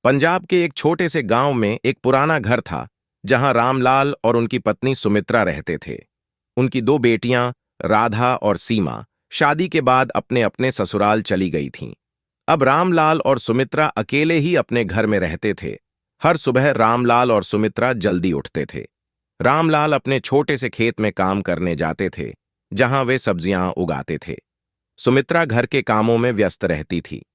पंजाब के एक छोटे से गांव में एक पुराना घर था जहां रामलाल और उनकी पत्नी सुमित्रा रहते थे। उनकी दो बेटियां राधा और सीमा शादी के बाद अपने अपने ससुराल चली गई थीं। अब रामलाल और सुमित्रा अकेले ही अपने घर में रहते थे। हर सुबह रामलाल और सुमित्रा जल्दी उठते थे। रामलाल अपने छोटे से खेत में काम करने जाते थे जहां वे सब्जियां उगाते थे। सुमित्रा घर के कामों में व्यस्त रहती थी।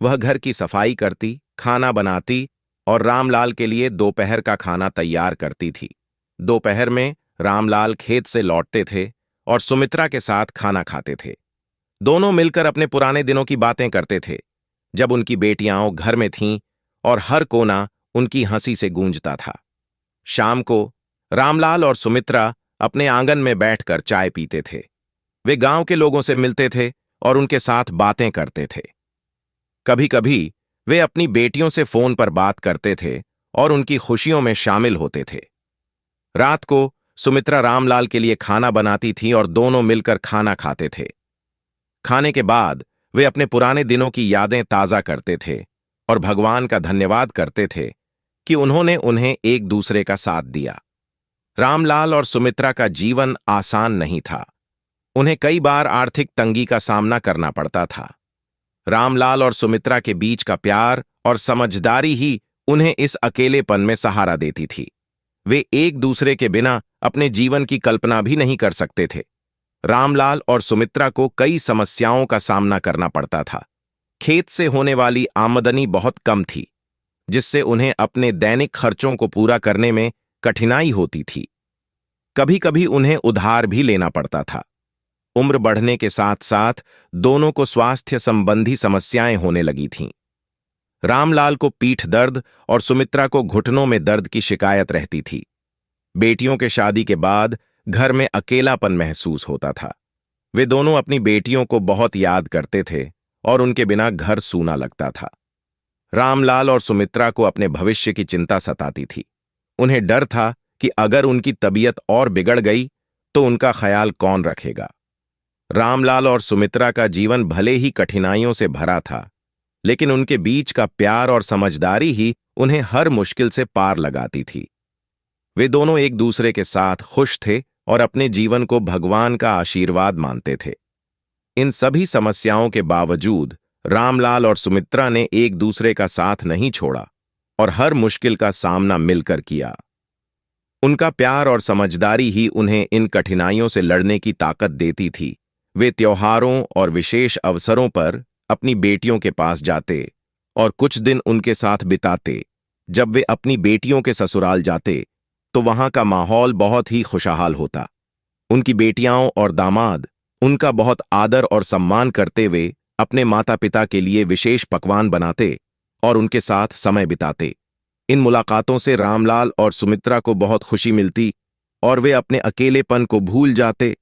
वह घर की सफाई करती, खाना बनाती और रामलाल के लिए दोपहर का खाना तैयार करती थी। दोपहर में रामलाल खेत से लौटते थे और सुमित्रा के साथ खाना खाते थे। दोनों मिलकर अपने पुराने दिनों की बातें करते थे, जब उनकी बेटियां घर में थीं और हर कोना उनकी हंसी से गूंजता था। शाम को रामलाल और सुमित्रा अपने आंगन में बैठकर चाय पीते थे। वे गांव के लोगों से मिलते थे और उनके साथ बातें करते थे। कभी कभी वे अपनी बेटियों से फोन पर बात करते थे और उनकी खुशियों में शामिल होते थे। रात को सुमित्रा रामलाल के लिए खाना बनाती थी और दोनों मिलकर खाना खाते थे। खाने के बाद वे अपने पुराने दिनों की यादें ताजा करते थे और भगवान का धन्यवाद करते थे कि उन्होंने उन्हें एक दूसरे का साथ दिया। रामलाल और सुमित्रा का जीवन आसान नहीं था। उन्हें कई बार आर्थिक तंगी का सामना करना पड़ता था। रामलाल और सुमित्रा के बीच का प्यार और समझदारी ही उन्हें इस अकेलेपन में सहारा देती थी। वे एक दूसरे के बिना अपने जीवन की कल्पना भी नहीं कर सकते थे। रामलाल और सुमित्रा को कई समस्याओं का सामना करना पड़ता था। खेत से होने वाली आमदनी बहुत कम थी, जिससे उन्हें अपने दैनिक खर्चों को पूरा करने में कठिनाई होती थी। कभी कभी उन्हें उधार भी लेना पड़ता था। उम्र बढ़ने के साथ साथ दोनों को स्वास्थ्य संबंधी समस्याएं होने लगी थीं। रामलाल को पीठ दर्द और सुमित्रा को घुटनों में दर्द की शिकायत रहती थी। बेटियों के शादी के बाद घर में अकेलापन महसूस होता था। वे दोनों अपनी बेटियों को बहुत याद करते थे और उनके बिना घर सूना लगता था। रामलाल और सुमित्रा को अपने भविष्य की चिंता सताती थी। उन्हें डर था कि अगर उनकी तबीयत और बिगड़ गई तो उनका ख्याल कौन रखेगा। रामलाल और सुमित्रा का जीवन भले ही कठिनाइयों से भरा था, लेकिन उनके बीच का प्यार और समझदारी ही उन्हें हर मुश्किल से पार लगाती थी। वे दोनों एक दूसरे के साथ खुश थे और अपने जीवन को भगवान का आशीर्वाद मानते थे। इन सभी समस्याओं के बावजूद रामलाल और सुमित्रा ने एक दूसरे का साथ नहीं छोड़ा और हर मुश्किल का सामना मिलकर किया। उनका प्यार और समझदारी ही उन्हें इन कठिनाइयों से लड़ने की ताकत देती थी। वे त्योहारों और विशेष अवसरों पर अपनी बेटियों के पास जाते और कुछ दिन उनके साथ बिताते। जब वे अपनी बेटियों के ससुराल जाते तो वहां का माहौल बहुत ही खुशहाल होता। उनकी बेटियां और दामाद उनका बहुत आदर और सम्मान करते हुए अपने माता पिता के लिए विशेष पकवान बनाते और उनके साथ समय बिताते। इन मुलाकातों से रामलाल और सुमित्रा को बहुत खुशी मिलती और वे अपने अकेलेपन को भूल जाते।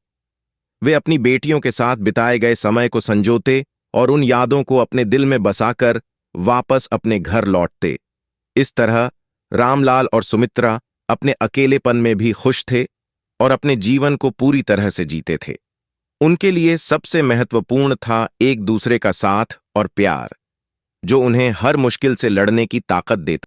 वे अपनी बेटियों के साथ बिताए गए समय को संजोते और उन यादों को अपने दिल में बसाकर वापस अपने घर लौटते। इस तरह रामलाल और सुमित्रा अपने अकेलेपन में भी खुश थे और अपने जीवन को पूरी तरह से जीते थे। उनके लिए सबसे महत्वपूर्ण था एक दूसरे का साथ और प्यार, जो उन्हें हर मुश्किल से लड़ने की ताकत देता।